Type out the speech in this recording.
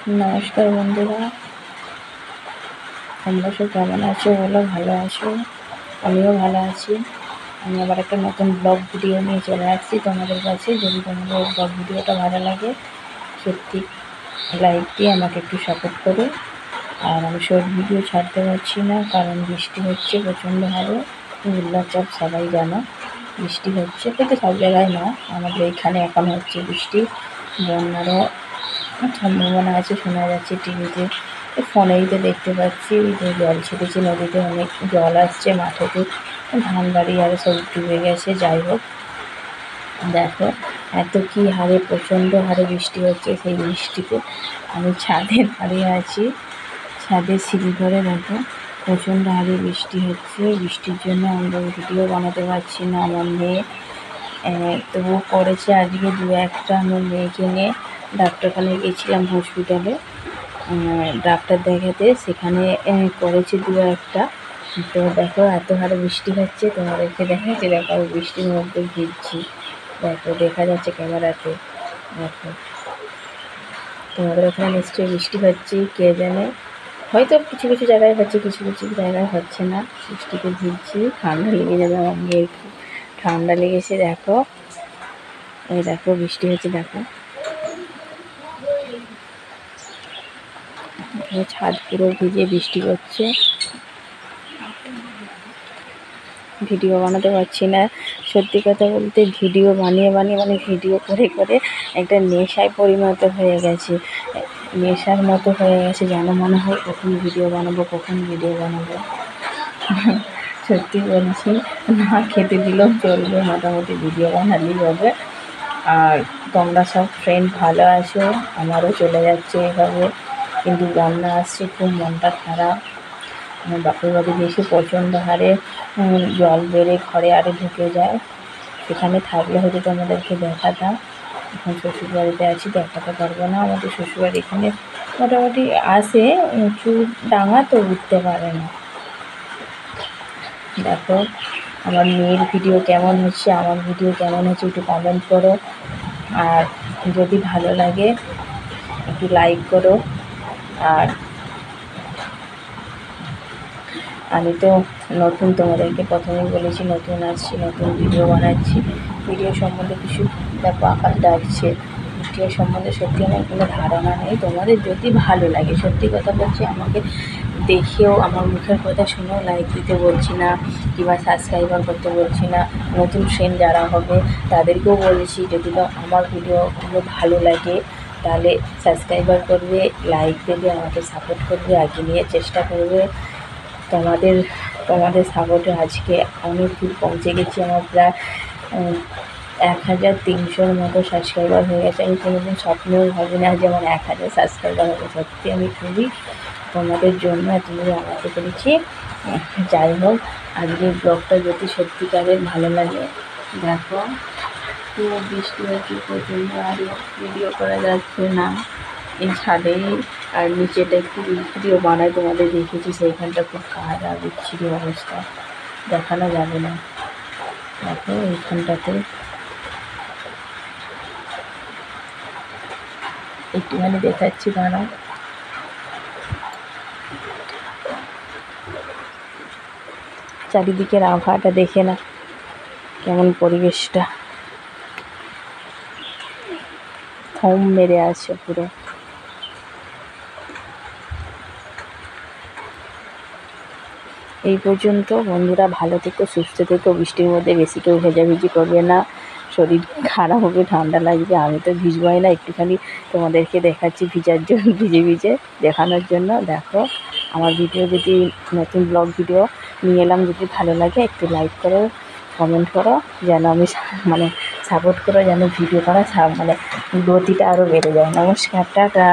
নমস্কার বন্ধুরা, তোমরা সব কেমন আছো? বলো, ভালো আছো? আমিও ভালো আছি। আমি আবার একটা নতুন ব্লগ ভিডিও নিয়ে চলে আসছি তোমাদের কাছে। যদি তোমাদের ব্লগ ভিডিওটা ভালো লাগে, সত্যি লাইক দিয়ে আমাকে একটু সাপোর্ট করো। আর আমি শর্ট ভিডিও ছাড়তে পারছি না, কারণ বৃষ্টি হচ্ছে প্রচণ্ড হারে। নিম্নচাপ সবাই জানো, বৃষ্টি হচ্ছে, কিন্তু সব জায়গায় না, আমাদের এখানে এখন হচ্ছে বৃষ্টি। বন্যারও সম্ভাবনা আছে, শোনা যাচ্ছে টিভিতে, ফোনেই তো দেখতে পাচ্ছি যে জল ছেড়েছে, নদীতে অনেক জল আসছে, মাঠেতে ধান বাড়ি আরে সব ডুবে গেছে। যাই হোক, দেখো এত কী হারে, প্রচণ্ড হারে বৃষ্টি হচ্ছে। সেই বৃষ্টিতে আমি ছাদে দাঁড়িয়ে আছি, ছাদের সিঁড়ি ধরে দেখো প্রচণ্ড হারে বৃষ্টি হচ্ছে। বৃষ্টির জন্য আমরা ভিডিও বানাতে পারছি না। আমার মেয়ে তবুও করেছে আজকে দু একটা। আমার মেয়েকে নিয়ে ডাক্তারখানায় গেছিলাম, হসপিটালে ডাক্তার দেখাতে, সেখানে করেছে দু একটা। তো দেখো এত হারে বৃষ্টি হচ্ছে, তোমাদেরকে দেখাচ্ছি। দেখো আমি বৃষ্টির মধ্যে ভিজছি, দেখো দেখা যাচ্ছে ক্যামেরাতে। দেখো তোমাদের ওখানে নিশ্চয়ই বৃষ্টি হচ্ছে, কে জানে, হয়তো কিছু কিছু জায়গায় হচ্ছে, কিছু কিছু জায়গায় হচ্ছে না। বৃষ্টিতে ভিজছি, ঠান্ডা লেগে যাবে। আমার মেয়ের খুব ঠান্ডা লেগেছে। দেখো এই দেখো বৃষ্টি হচ্ছে, দেখো ছাদ পুরো ভিজে, বৃষ্টি হচ্ছে। ভিডিও বানাতে পারছি না। সত্যি কথা বলতে, ভিডিও বানিয়ে বানিয়ে ভিডিও করে করে একটা নেশায় পরিণত হয়ে গেছে, নেশার মতো হয়ে গেছে। যেন মনে হয় কখন ভিডিও বানাবো, কখন ভিডিও বানাবো। সত্যি বলছি, না খেতে দিলেও চলবে, মোটামুটি ভিডিও বানালেই হবে। আর তোমরা সব ফ্রেন্ড ভালো আছো? আমারও চলে যাচ্ছে এভাবে, কিন্তু বন্যা আসছে, খুব মনটা খারাপ। আমার বাপের বাড়ি এসে প্রচণ্ড হারে জল বেড়ে ঘরে আরে ঢুকে যায়। সেখানে থাকলে হয়তো তোমাদেরকে দেখাতাম। এখন শ্বশুরবাড়িতে আছি, দেখাতে পারবো না। আমাদের শ্বশুরবাড়ি এখানে মোটামুটি আসে, উঁচু ডাঙা, তো উঠতে পারে না। দেখো আমার মেয়ের ভিডিও কেমন হচ্ছে, আমার ভিডিও কেমন হচ্ছে একটু কমেন্ট করো। আর যদি ভালো লাগে একটু লাইক করো। আর আমি তো নতুন, তোমাদেরকে প্রথমেই বলেছি নতুন আসছি, নতুন ভিডিও বানাচ্ছি। ভিডিও সম্বন্ধে কিছু দেখো আকাশ ডাকছে, ভিডিও সম্বন্ধে সত্যি আমার কোনো ধারণা নেই। তোমাদের যদি ভালো লাগে, সত্যি কথা বলছি, আমাকে দেখেও, আমার মুখের কথা শুনেও লাইক দিতে বলছি না, কিংবা সাবস্ক্রাইবার করতে বলছি না। নতুন ফ্রেন্ড যারা হবে তাদেরকেও বলেছি, যদি আমার ভিডিওগুলো ভালো লাগে তাহলে সাবস্ক্রাইবার করবে, লাইক দেবে, আমাকে সাপোর্ট করবে, এগিয়ে নিয়ে চেষ্টা করবে। তোমাদের সাপোর্টে আজকে অনেক দূর পৌঁছে গেছি। আমার প্রায় 1300-র মতো সাবস্ক্রাইবার হয়ে গেছে। আমি কোনোদিন স্বপ্নেও ভাবি না যে আমার 1000 সাবস্ক্রাইবার হবে। সত্যি আমি খুবই তোমাদের জন্য এতদূর আগাতে পেরেছি। যাই হোক, আজকের ব্লগটা যদি সত্যিকারের ভালো লাগে, দেখো খুব বৃষ্টি হচ্ছে, প্রচণ্ড আর ভিডিও করা যাচ্ছে না এই ছাদেই। আর নিচেটা একটু ভিডিও বানায় তোমাদের দেখেছি, সেইখানটা খুব কাদা, বিচ্ছিরি অবস্থা, দেখানো যাবে না। দেখো এইখানটাতে একটুখানি দেখাচ্ছি, দাঁড়াও। চারিদিকের আবহাওয়াটা দেখে না, কেমন পরিবেশটা থম মেরে আছে পুরো। এই পর্যন্ত বন্ধুরা, ভালো থেকো, সুস্থ থেকো। বৃষ্টির মধ্যে বেশি কেউ ভেজাভেজি করবে না, শরীর খারাপ হবে, ঠান্ডা লাগবে। আমি তো ভিজবই না, একটুখানি তোমাদেরকে দেখাচ্ছি ভিজার জন্য, ভিজে ভিজে দেখানোর জন্য। দেখো আমার ভিডিও, যদি নতুন ব্লগ ভিডিও নিয়ে এলাম, যদি ভালো লাগে একটু লাইক করো, কমেন্ট করো, যেন আমি সাপোর্ট করো, যেন ভিডিও করা গতিটা আরও বেড়ে যায়। নমস্কার, টাটা।